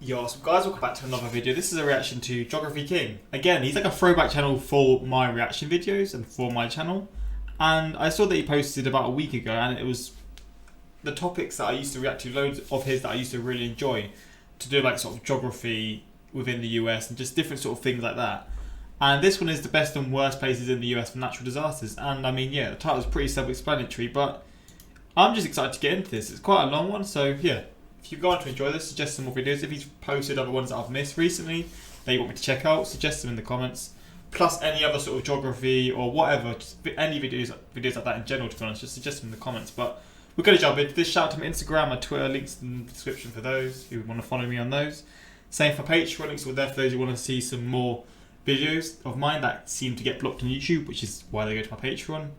Yo, so guys, welcome back to another video. This is a reaction to Geography King. Again, he's like a throwback channel for my reaction videos and for my channel. And I saw that he posted about a week ago, and it was the topics that I used to react to, loads of his that I used to really enjoy, to do like sort of geography within the US and just different sort of things like that. And this one is the best and worst places in the US for natural disasters. And I mean, yeah, the title's pretty self-explanatory, but I'm just excited to get into this. It's quite a long one, so yeah. If you're going to enjoy this, suggest some more videos. If he's posted other ones that I've missed recently that you want me to check out, suggest them in the comments. Plus any other sort of geography or whatever, just any videos like that in general, to be honest, just suggest them in the comments. But we're going to jump into this. Shout out to my Instagram, my Twitter, links in the description for those who want to follow me on those. Same for Patreon, links are there for those who want to see some more videos of mine that seem to get blocked on YouTube, which is why they go to my Patreon.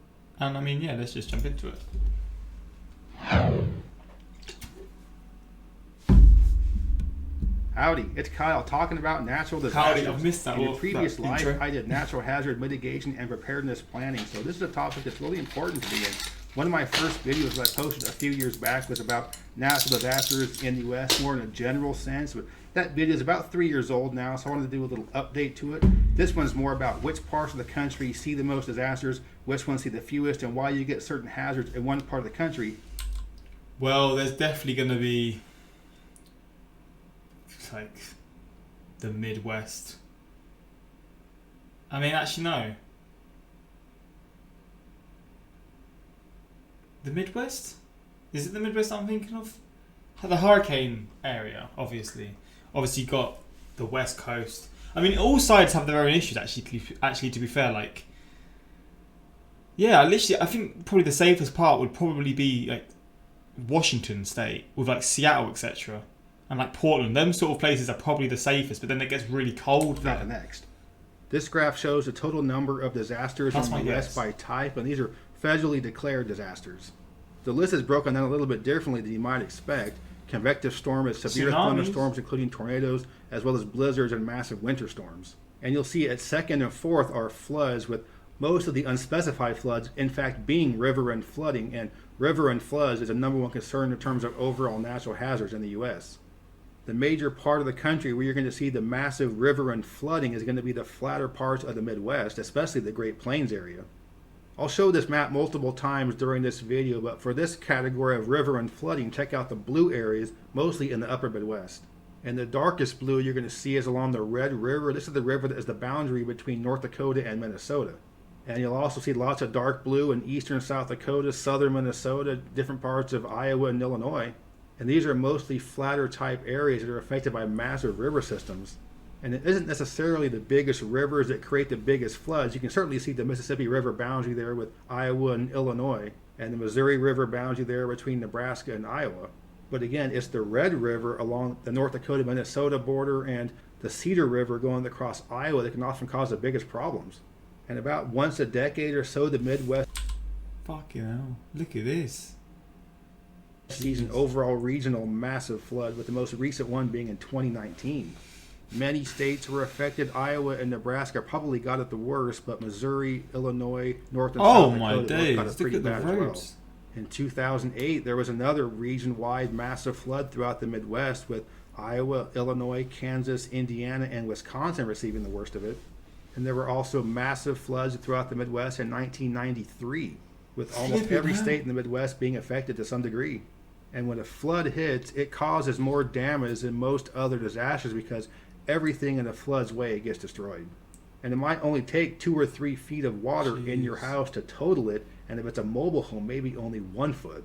And I mean, yeah, let's just jump into it. Howdy, it's Kyle talking about natural disasters. Howdy, I've missed that. In a previous life, intro. I did natural hazard mitigation and preparedness planning, so this is a topic that's really important to me. And one of my first videos that I posted a few years back was about natural disasters in the U.S., more in a general sense. But that video is about 3 years old now, so I wanted to do a little update to it. This one's more about which parts of the country see the most disasters, which ones see the fewest, and why you get certain hazards in one part of the country. Well, there's definitely going to be like the Midwest. I mean, actually no. The Midwest? Is it the Midwest I'm thinking of? The hurricane area, obviously. Obviously, you got the West Coast. I mean, all sides have their own issues. Actually, to be fair, like, yeah, literally, I think probably the safest part would probably be like Washington State with like Seattle, etc. And like Portland, them sort of places are probably the safest, but then it gets really cold there. Not next. This graph shows the total number of disasters in the U.S. by type, and these are federally declared disasters. The list is broken down a little bit differently than you might expect. Convective storm is severe thunderstorms, including tornadoes, as well as blizzards and massive winter storms. And you'll see at second and fourth are floods, with most of the unspecified floods, in fact, being river and flooding. And river and floods is a number one concern in terms of overall natural hazards in the U.S. The major part of the country where you're going to see the massive river and flooding is going to be the flatter parts of the Midwest, especially the Great Plains area. I'll show this map multiple times during this video, but for this category of river and flooding, check out the blue areas, mostly in the upper Midwest. And the darkest blue you're going to see is along the Red River. This is the river that is the boundary between North Dakota and Minnesota. And you'll also see lots of dark blue in eastern South Dakota, southern Minnesota, different parts of Iowa and Illinois. And these are mostly flatter type areas that are affected by massive river systems. And it isn't necessarily the biggest rivers that create the biggest floods. You can certainly see the Mississippi River boundary there with Iowa and Illinois, and the Missouri River boundary there between Nebraska and Iowa. But again, it's the Red River along the North Dakota-Minnesota border and the Cedar River going across Iowa that can often cause the biggest problems. And about once a decade or so, the Midwest Fucking hell, look at this. sees an overall regional massive flood, with the most recent one being in 2019. Many states were affected. Iowa and Nebraska probably got it the worst, but Missouri, Illinois, North and South Dakota got it pretty bad as well. In 2008, there was another region-wide massive flood throughout the Midwest, with Iowa, Illinois, Kansas, Indiana, and Wisconsin receiving the worst of it. And there were also massive floods throughout the Midwest in 1993, with almost every state in the Midwest being affected to some degree. And when a flood hits, it causes more damage than most other disasters because everything in a flood's way gets destroyed. And it might only take 2 or 3 feet of water in your house to total it, and if it's a mobile home, maybe only 1 foot.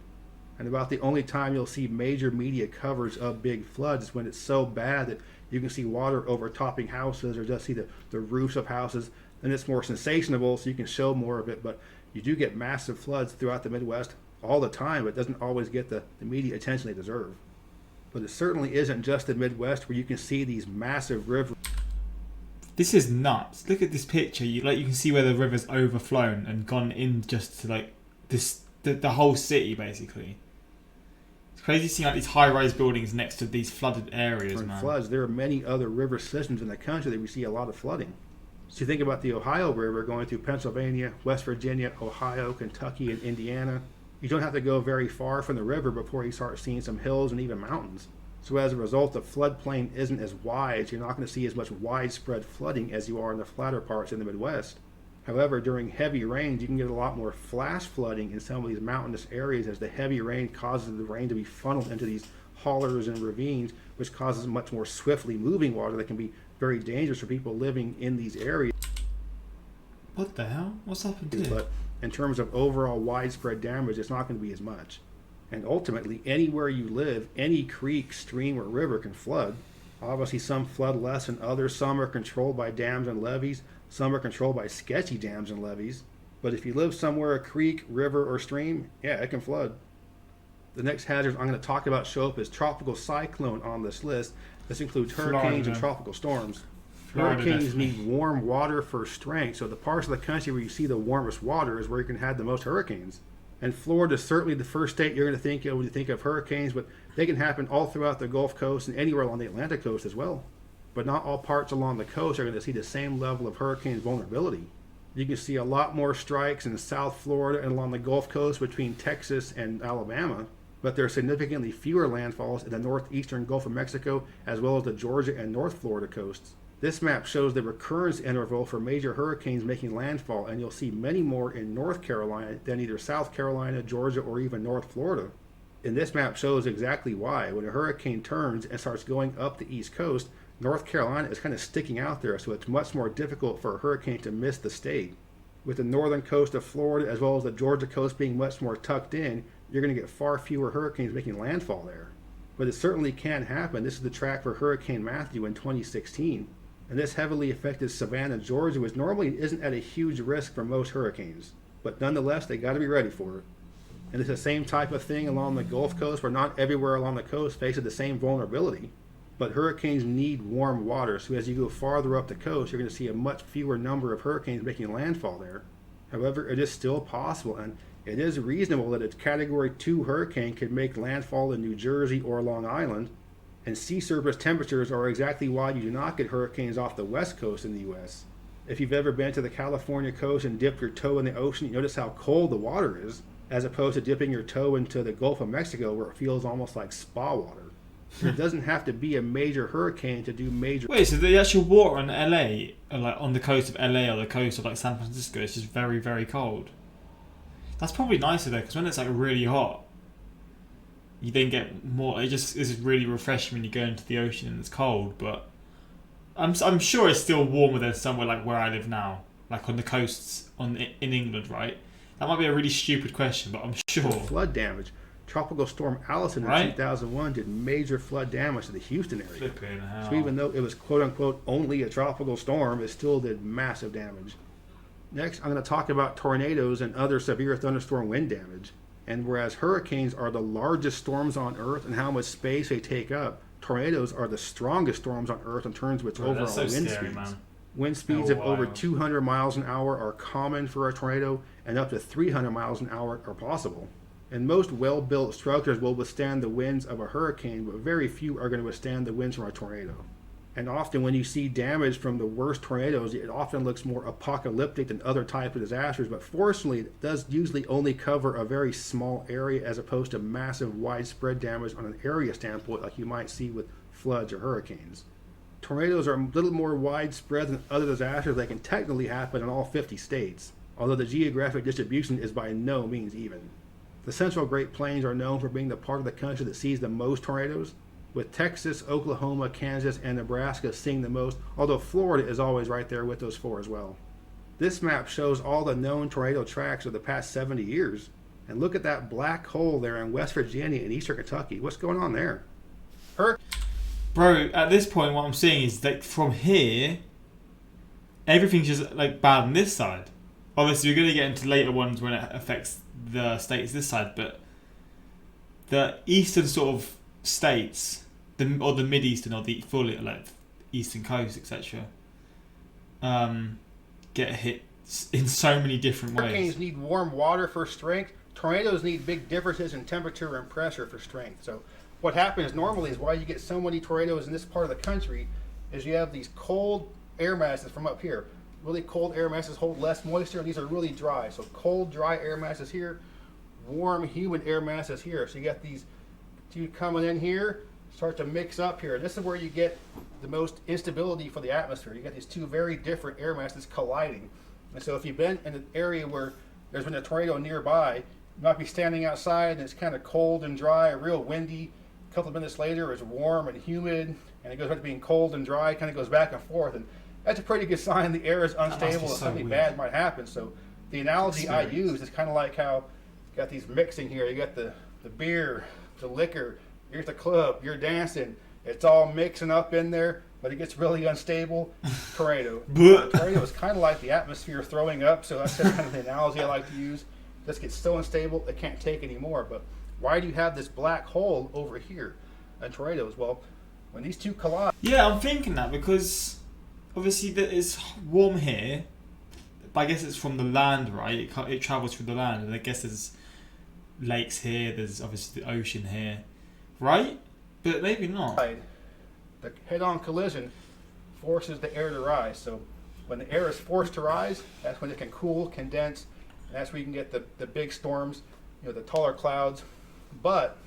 And about the only time you'll see major media coverage of big floods is when it's so bad that you can see water overtopping houses or just see the roofs of houses. And it's more sensational, so you can show more of it, but you do get massive floods throughout the Midwest all the time, but it doesn't always get the media attention they deserve. But it certainly isn't just the Midwest where you can see these massive rivers. This is nuts. Look at this picture. You can see where the river's overflown and gone in just to like this the whole city basically. It's crazy seeing like these high-rise buildings next to these flooded areas, man. Floods. There are many other river systems in the country that we see a lot of flooding. So you think about the Ohio River going through Pennsylvania, West Virginia, Ohio, Kentucky, and Indiana. You don't have to go very far from the river before you start seeing some hills and even mountains. So as a result, the floodplain isn't as wide, so you're not going to see as much widespread flooding as you are in the flatter parts in the Midwest. However, during heavy rains, you can get a lot more flash flooding in some of these mountainous areas as the heavy rain causes the rain to be funneled into these hollers and ravines, which causes much more swiftly moving water that can be very dangerous for people living in these areas. What the hell? What's happened here? But in terms of overall widespread damage, it's not going to be as much. And ultimately, anywhere you live, any creek, stream, or river can flood. Obviously, some flood less than others. Some are controlled by dams and levees. Some are controlled by sketchy dams and levees. But if you live somewhere a creek, river, or stream, yeah, it can flood. The next hazards I'm going to talk about show up as tropical cyclone on this list. This includes hurricanes and tropical storms. Hurricanes need warm water for strength, so the parts of the country where you see the warmest water is where you can have the most hurricanes. And Florida is certainly the first state you're going to think of when you think of hurricanes, but they can happen all throughout the Gulf Coast and anywhere along the Atlantic coast as well. But not all parts along the coast are going to see the same level of hurricane vulnerability. You can see a lot more strikes in South Florida and along the Gulf Coast between Texas and Alabama, but there are significantly fewer landfalls in the northeastern Gulf of Mexico as well as the Georgia and North Florida coasts. This map shows the recurrence interval for major hurricanes making landfall, and you'll see many more in North Carolina than either South Carolina, Georgia, or even North Florida. And this map shows exactly why. When a hurricane turns and starts going up the East Coast, North Carolina is kind of sticking out there, so it's much more difficult for a hurricane to miss the state. With the northern coast of Florida as well as the Georgia coast being much more tucked in, you're going to get far fewer hurricanes making landfall there. But it certainly can happen. This is the track for Hurricane Matthew in 2016. And this heavily affected Savannah, Georgia, which normally isn't at a huge risk for most hurricanes. But nonetheless, they got to be ready for it. And it's the same type of thing along the Gulf Coast, where not everywhere along the coast faces the same vulnerability. But hurricanes need warm water, so as you go farther up the coast, you're going to see a much fewer number of hurricanes making landfall there. However, it is still possible, and it is reasonable that a Category 2 hurricane could make landfall in New Jersey or Long Island. And sea surface temperatures are exactly why you do not get hurricanes off the west coast in the U.S. If you've ever been to the California coast and dipped your toe in the ocean, you notice how cold the water is, as opposed to dipping your toe into the Gulf of Mexico where it feels almost like spa water. It doesn't have to be a major hurricane to do major... Wait, so the actual water in LA, like on the coast of LA or the coast of like San Francisco, is just very, very cold. That's probably nicer though, because when it's like really hot, you then get more. It just is really refreshing when you go into the ocean and it's cold. But I'm sure it's still warmer than somewhere like where I live now, like on the coasts in England, right? That might be a really stupid question, but I'm sure. Flood damage. Tropical Storm Allison in 2001 did major flood damage to the Houston area. Flipping hell. So even though it was quote unquote only a tropical storm, it still did massive damage. Next, I'm going to talk about tornadoes and other severe thunderstorm wind damage. And whereas hurricanes are the largest storms on Earth and how much space they take up, tornadoes are the strongest storms on Earth in terms of its overall wind speeds. Man. Wind speeds of over 200 miles an hour are common for a tornado, and up to 300 miles an hour are possible. And most well-built structures will withstand the winds of a hurricane, but very few are going to withstand the winds from a tornado. And often when you see damage from the worst tornadoes, it often looks more apocalyptic than other types of disasters, but fortunately it does usually only cover a very small area as opposed to massive widespread damage on an area standpoint like you might see with floods or hurricanes. Tornadoes are a little more widespread than other disasters. They can technically happen in all 50 states, although the geographic distribution is by no means even. The Central Great Plains are known for being the part of the country that sees the most tornadoes, with Texas, Oklahoma, Kansas, and Nebraska seeing the most, although Florida is always right there with those four as well. This map shows all the known tornado tracks of the past 70 years. And look at that black hole there in West Virginia and eastern Kentucky. What's going on there? Bro, at this point what I'm seeing is that from here, everything's just like bad on this side. Obviously, you're going to get into later ones when it affects the states this side, but the eastern sort of states, or the mid-eastern or the fully like eastern coast, etc., get hit in so many different ways. Hurricanes need warm water for strength. Tornadoes need big differences in temperature and pressure for strength. So what happens normally is why you get so many tornadoes in this part of the country is you have these cold air masses from up here. Really cold air masses hold less moisture, and these are really dry. So cold, dry air masses here, warm, humid air masses here. So you got these two coming in here, start to mix up here. This is where you get the most instability for the atmosphere. You get these two very different air masses colliding. And so if you've been in an area where there's been a tornado nearby, you might be standing outside and it's kind of cold and dry, real windy. A couple of minutes later it's warm and humid, and it goes back to being cold and dry, kind of goes back and forth. And that's a pretty good sign the air is unstable and something bad might happen. So the analogy I use is kind of like how you got these mixing here. You got the beer, the liquor, you're at the club, you're dancing. It's all mixing up in there, but it gets really unstable. Tornado. Tornado is kind of like the atmosphere throwing up, so that's kind of the analogy I like to use. This gets so unstable, it can't take anymore. But why do you have this black hole over here in tornadoes? Well, when these two collide... Yeah, I'm thinking that because obviously it's warm here, but I guess it's from the land, right? It travels through the land, and I guess there's lakes here, there's obviously the ocean here, right? But maybe not. The head-on collision forces the air to rise. So when the air is forced to rise, that's when it can cool, condense, and that's where you can get the big storms, the taller clouds. But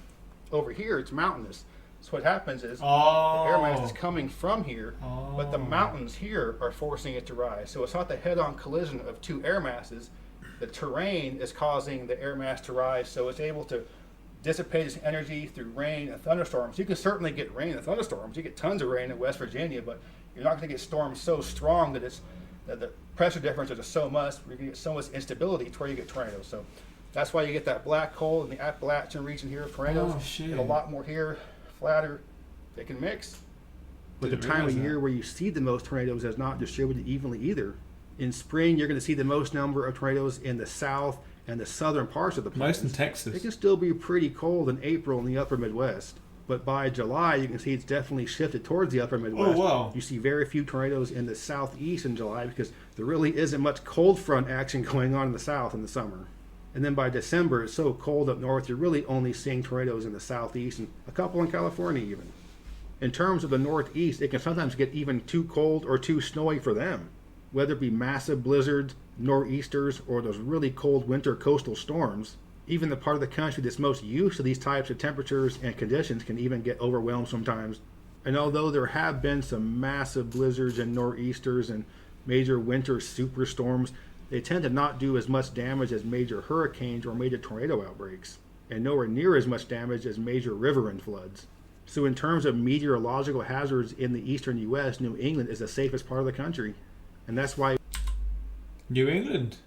over here, it's mountainous. So what happens is the air mass is coming from here, but the mountains here are forcing it to rise. So it's not the head-on collision of two air masses. The terrain is causing the air mass to rise, so it's able to dissipate its energy through rain and thunderstorms. You can certainly get rain and thunderstorms. You get tons of rain in West Virginia, but you're not going to get storms so strong that the pressure differences are so much, you're going to get so much instability to where you get tornadoes. So that's why you get that black hole in the Appalachian region here of tornadoes. And a lot more here, flatter. They can mix. But the time of year where you see the most tornadoes is not distributed evenly either. In spring, you're going to see the most number of tornadoes in the south and the southern parts of the plains. Most in Texas. It can still be pretty cold in April in the upper Midwest. But by July, you can see it's definitely shifted towards the upper Midwest. Oh, wow. You see very few tornadoes in the southeast in July because there really isn't much cold front action going on in the south in the summer. And then by December, it's so cold up north, you're really only seeing tornadoes in the southeast and a couple in California even. In terms of the northeast, it can sometimes get even too cold or too snowy for them. Whether it be massive blizzards, nor'easters, or those really cold winter coastal storms, even the part of the country that's most used to these types of temperatures and conditions can even get overwhelmed sometimes. And although there have been some massive blizzards and nor'easters and major winter superstorms, they tend to not do as much damage as major hurricanes or major tornado outbreaks, and nowhere near as much damage as major river and floods. So in terms of meteorological hazards in the eastern U.S., New England is the safest part of the country. And that's why... New England.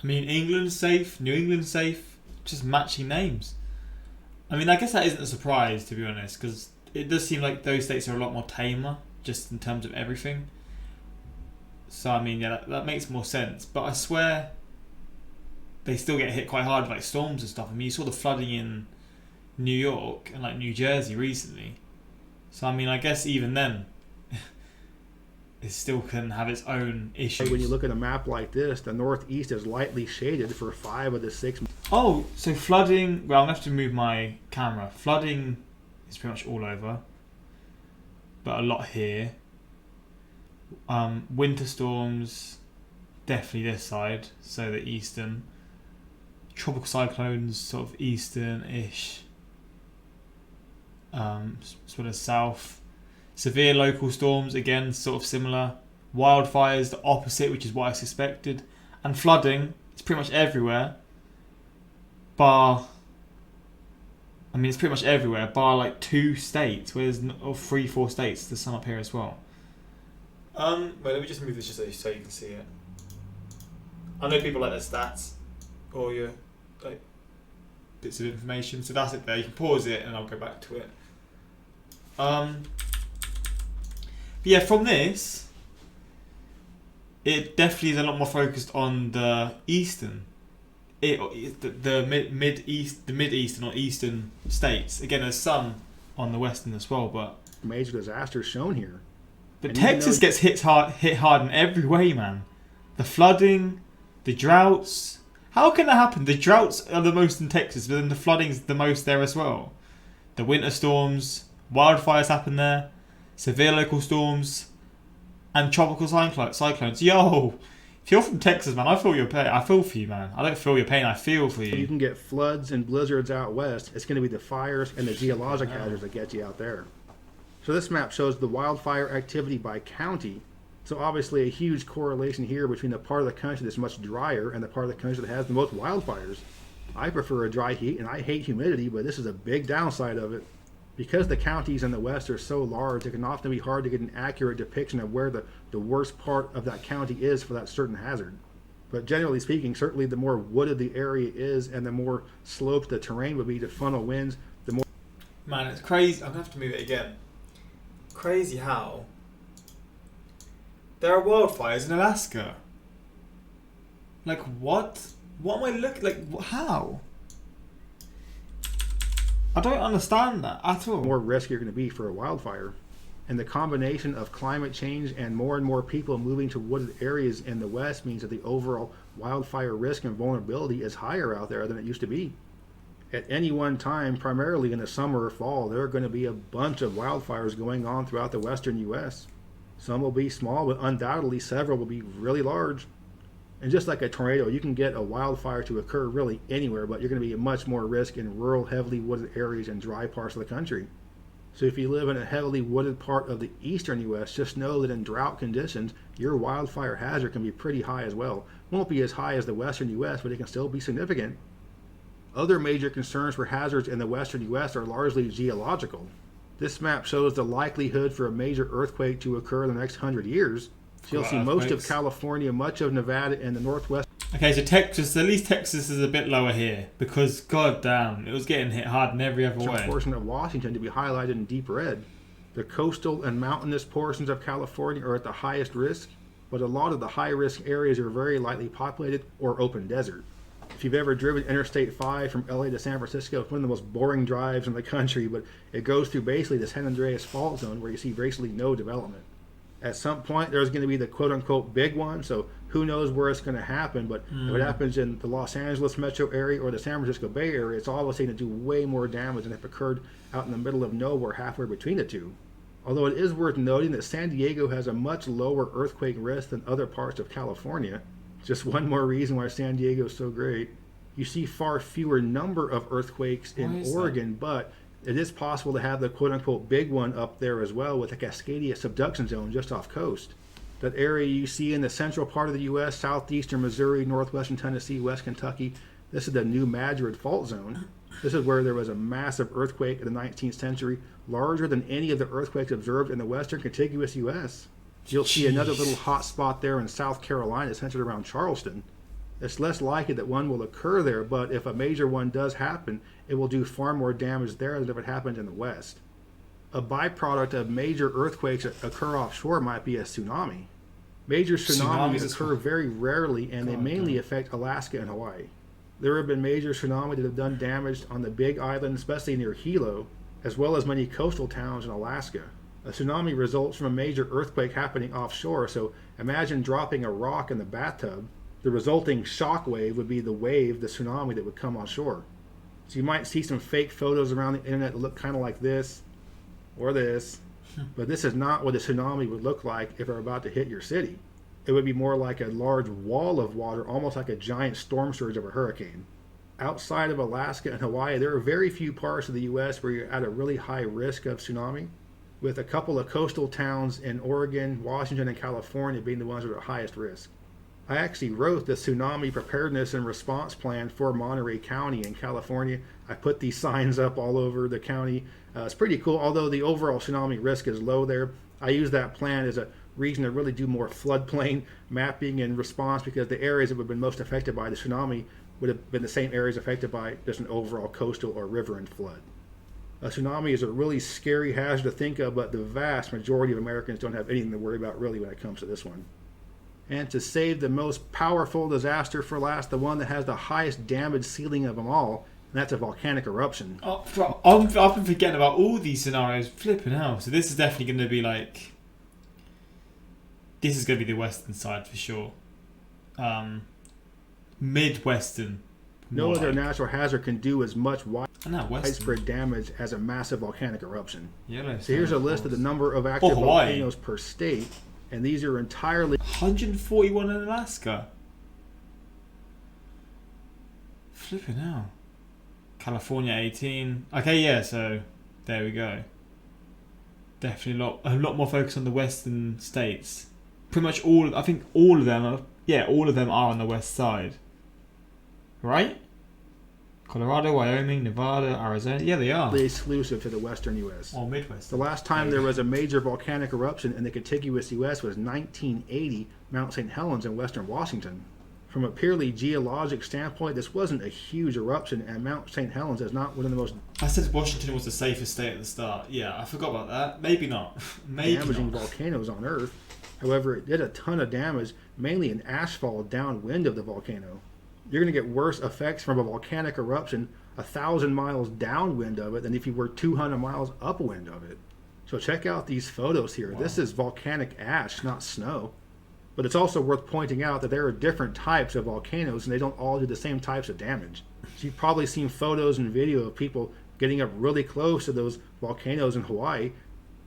I mean, England's safe, New England's safe, just matching names. I mean, I guess that isn't a surprise, to be honest, because it does seem like those states are a lot more tamer, just in terms of everything. So, I mean, yeah, that makes more sense. But I swear they still get hit quite hard with, like, storms and stuff. I mean, you saw the flooding in New York and, like, New Jersey recently. So, I mean, I guess even then... it still can have its own issues. When you look at a map like this, the northeast is lightly shaded for 5 of the 6. Oh, so flooding... Well, I'm going to have to move my camera. Flooding is pretty much all over. But a lot here. Winter storms, definitely this side. So the eastern. Tropical cyclones, sort of eastern-ish. Sort of south. Severe local storms, again, sort of similar. Wildfires, the opposite, which is what I suspected. And flooding, it's pretty much everywhere. Bar... I mean, it's pretty much everywhere, bar like 2 states, or 3-4 states. There's some up here as well. Well, let me just move this just so you can see it. I know people like their stats, or your like bits of information, so that's it there. You can pause it and I'll go back to it. But yeah, from this, it definitely is a lot more focused on the eastern, the mid-eastern or eastern states. Again, there's some on the western as well, but major disasters shown here. But Texas gets hit hard in every way, man. The flooding, the droughts. How can that happen? The droughts are the most in Texas, but then the flooding's the most there as well. The winter storms, wildfires happen there. Severe local storms and tropical cyclones. Yo, If you're from Texas, man, I feel your pain. I feel for you, man. I don't feel your pain. I feel for you. You can get floods and blizzards out west. It's going to be the fires and the geologic hazards that get you out there. So this map shows the wildfire activity by county. So obviously a huge correlation here between the part of the country that's much drier and the part of the country that has the most wildfires. I prefer a dry heat, and I hate humidity, but this is a big downside of it. Because the counties in the west are so large, it can often be hard to get an accurate depiction of where the worst part of that county is for that certain hazard. But generally speaking, certainly the more wooded the area is and the more sloped the terrain would be to funnel winds, the more... Man, it's crazy. I'm going to have to move it again. Crazy how there are wildfires in Alaska. Like, what? What am I looking... Like, how? I don't understand that at all. More risk you're going to be for a wildfire. And the combination of climate change and more people moving to wooded areas in the west means that the overall wildfire risk and vulnerability is higher out there than it used to be. At any one time, primarily in the summer or fall, there are going to be a bunch of wildfires going on throughout the western U.S. Some will be small, but undoubtedly several will be really large. And just like a tornado, you can get a wildfire to occur really anywhere, but you're going to be at much more risk in rural, heavily wooded areas and dry parts of the country. So if you live in a heavily wooded part of the eastern U.S., just know that in drought conditions, your wildfire hazard can be pretty high as well. Won't be as high as the western U.S., but it can still be significant. Other major concerns for hazards in the western U.S. are largely geological. This map shows the likelihood for a major earthquake to occur in the next 100 years. So you'll see most of California, much of Nevada, and the Northwest. Okay, so Texas, at least Texas is a bit lower here because, god damn, it was getting hit hard in every other way. A portion of Washington to be highlighted in deep red. The coastal and mountainous portions of California are at the highest risk, but a lot of the high-risk areas are very lightly populated or open desert. If you've ever driven Interstate 5 from LA to San Francisco, it's one of the most boring drives in the country, but it goes through basically the San Andreas Fault Zone where you see basically no development. At some point, there's going to be the quote-unquote big one, so who knows where it's going to happen, but if it happens in the Los Angeles metro area or the San Francisco Bay Area, it's obviously going to do way more damage than if it occurred out in the middle of nowhere halfway between the two. Although it is worth noting that San Diego has a much lower earthquake risk than other parts of California. Just one more reason why San Diego is so great. You see far fewer number of earthquakes in Oregon, but it is possible to have the quote-unquote big one up there as well with the Cascadia subduction zone just off coast. That area you see in the central part of the U.S., southeastern Missouri, northwestern Tennessee, west Kentucky, this is the New Madrid Fault Zone. This is where there was a massive earthquake in the 19th century, larger than any of the earthquakes observed in the western contiguous U.S. You'll see another little hot spot there in South Carolina centered around Charleston. It's less likely that one will occur there, but if a major one does happen, it will do far more damage there than if it happened in the west. A byproduct of major earthquakes that occur offshore might be a tsunami. Major tsunamis occur very rarely, and they mainly affect Alaska and Hawaii. There have been major tsunamis that have done damage on the Big Island, especially near Hilo, as well as many coastal towns in Alaska. A tsunami results from a major earthquake happening offshore, so imagine dropping a rock in the bathtub. The resulting shock wave would be the wave, the tsunami that would come on shore. So you might see some fake photos around the internet that look kind of like this or this, but this is not what a tsunami would look like if it were about to hit your city. It would be more like a large wall of water, almost like a giant storm surge of a hurricane. Outside of Alaska and Hawaii, there are very few parts of the U.S. where you're at a really high risk of tsunami, with a couple of coastal towns in Oregon, Washington, and California being the ones that are at highest risk. I actually wrote the tsunami preparedness and response plan for Monterey County in California. I put these signs up all over the county. It's pretty cool, although the overall tsunami risk is low there. I use that plan as a reason to really do more floodplain mapping and response, because the areas that would have been most affected by the tsunami would have been the same areas affected by just an overall coastal or riverine flood. A tsunami is a really scary hazard to think of, but the vast majority of Americans don't have anything to worry about really when it comes to this one. And to save the most powerful disaster for last, the one that has the highest damage ceiling of them all, and that's a volcanic eruption. Oh, I've been forgetting about all these scenarios. Flipping hell. So this is definitely going to be like... This is going to be the western side for sure. Midwestern. No other natural hazard can do as much widespread damage as a massive volcanic eruption. So here's a list of the number of active volcanoes per state. And these are entirely 141 in Alaska. Flipping hell. California 18. Okay, yeah, so there we go. Definitely a lot more focus on the western states. Pretty much I think all of them are on the west side. Right? Colorado, Wyoming, Nevada, Arizona. Yeah, they are. exclusive to the western U.S. Or Midwest. The last time there was a major volcanic eruption in the contiguous U.S. was 1980, Mount St. Helens in western Washington. From a purely geologic standpoint, this wasn't a huge eruption, and Mount St. Helens is not one of the most... I said Washington was the safest state at the start. Yeah, I forgot about that. Maybe not. damaging volcanoes on Earth. However, it did a ton of damage, mainly in ashfall downwind of the volcano. You're going to get worse effects from a volcanic eruption 1,000 miles downwind of it than if you were 200 miles upwind of it. So check out these photos here. Wow. This is volcanic ash, not snow. But it's also worth pointing out that there are different types of volcanoes and they don't all do the same types of damage. So you've probably seen photos and video of people getting up really close to those volcanoes in Hawaii.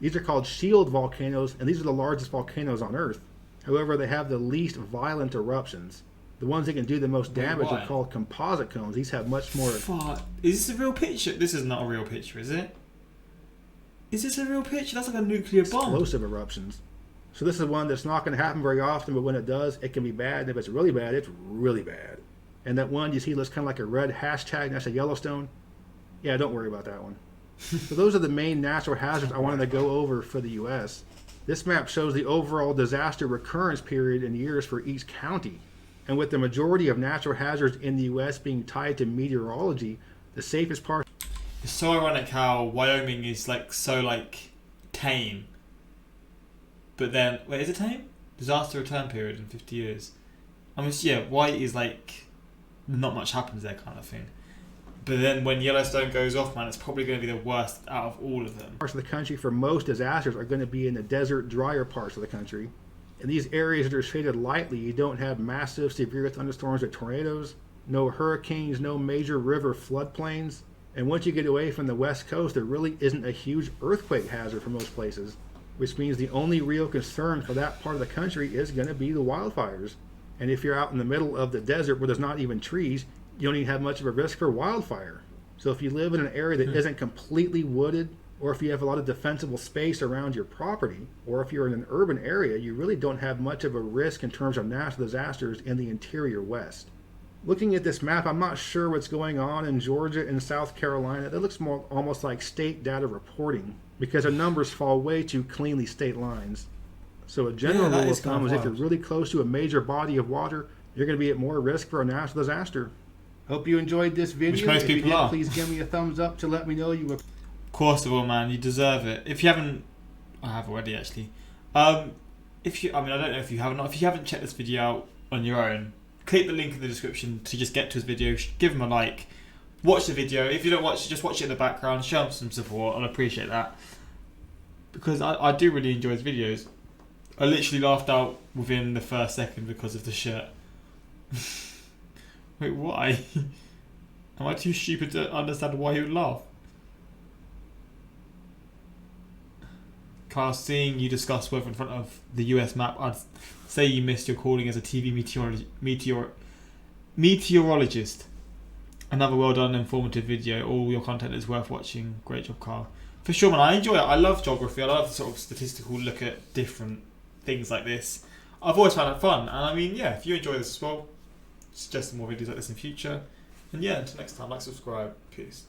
These are called shield volcanoes, and these are the largest volcanoes on Earth. However, they have the least violent eruptions. The ones that can do the most damage are called composite cones. These have much more... Fuck. Is this a real picture? This is not a real picture, is it? Is this a real picture? That's like a nuclear bomb. Explosive eruptions. So this is one that's not going to happen very often, but when it does, it can be bad. And if it's really bad, it's really bad. And that one you see looks kind of like a red hashtag, that's a Yellowstone. Yeah, don't worry about that one. So those are the main natural hazards I wanted to go over for the U.S. This map shows the overall disaster recurrence period in years for each county. And with the majority of natural hazards in the U.S. being tied to meteorology, the safest part... It's so ironic how Wyoming is so tame. But then, wait, is it tame? Disaster return period in 50 years. I mean, yeah, white is not much happens there kind of thing. But then when Yellowstone goes off, man, it's probably going to be the worst out of all of them. Parts of the country for most disasters are going to be in the desert, drier parts of the country. In these areas that are shaded lightly, you don't have massive, severe thunderstorms or tornadoes, no hurricanes, no major river floodplains. And once you get away from the west coast, there really isn't a huge earthquake hazard for most places, which means the only real concern for that part of the country is going to be the wildfires. And if you're out in the middle of the desert where there's not even trees, you don't even have much of a risk for wildfire. So if you live in an area that isn't completely wooded, or if you have a lot of defensible space around your property, or if you're in an urban area, you really don't have much of a risk in terms of natural disasters in the interior west. Looking at this map, I'm not sure what's going on in Georgia and South Carolina. That looks more almost like state data reporting, because the numbers fall way too cleanly state lines. So a general rule of thumb is if you're really close to a major body of water, you're going to be at more risk for a natural disaster. Hope you enjoyed this video. Which most people are. Please give me a thumbs up to let me know you were... Of course I will, man. You deserve it. If you haven't... I have already, actually. I don't know if you have or not. If you haven't checked this video out on your own, click the link in the description to just get to his video. Give him a like. Watch the video. If you don't watch it, just watch it in the background. Show him some support. I'll appreciate that. Because I do really enjoy his videos. I literally laughed out within the first second because of the shirt. Wait, why? Am I too stupid to understand why he would laugh? Carl, seeing you discuss weather in front of the US map, I'd say you missed your calling as a TV meteorologist. Another well done, informative video. All your content is worth watching. Great job, Carl. For sure, man. I enjoy it. I love geography. I love the sort of statistical look at different things like this. I've always found it fun. And I mean, yeah, if you enjoy this as well, suggest more videos like this in future. And yeah, until next time, like, subscribe. Peace.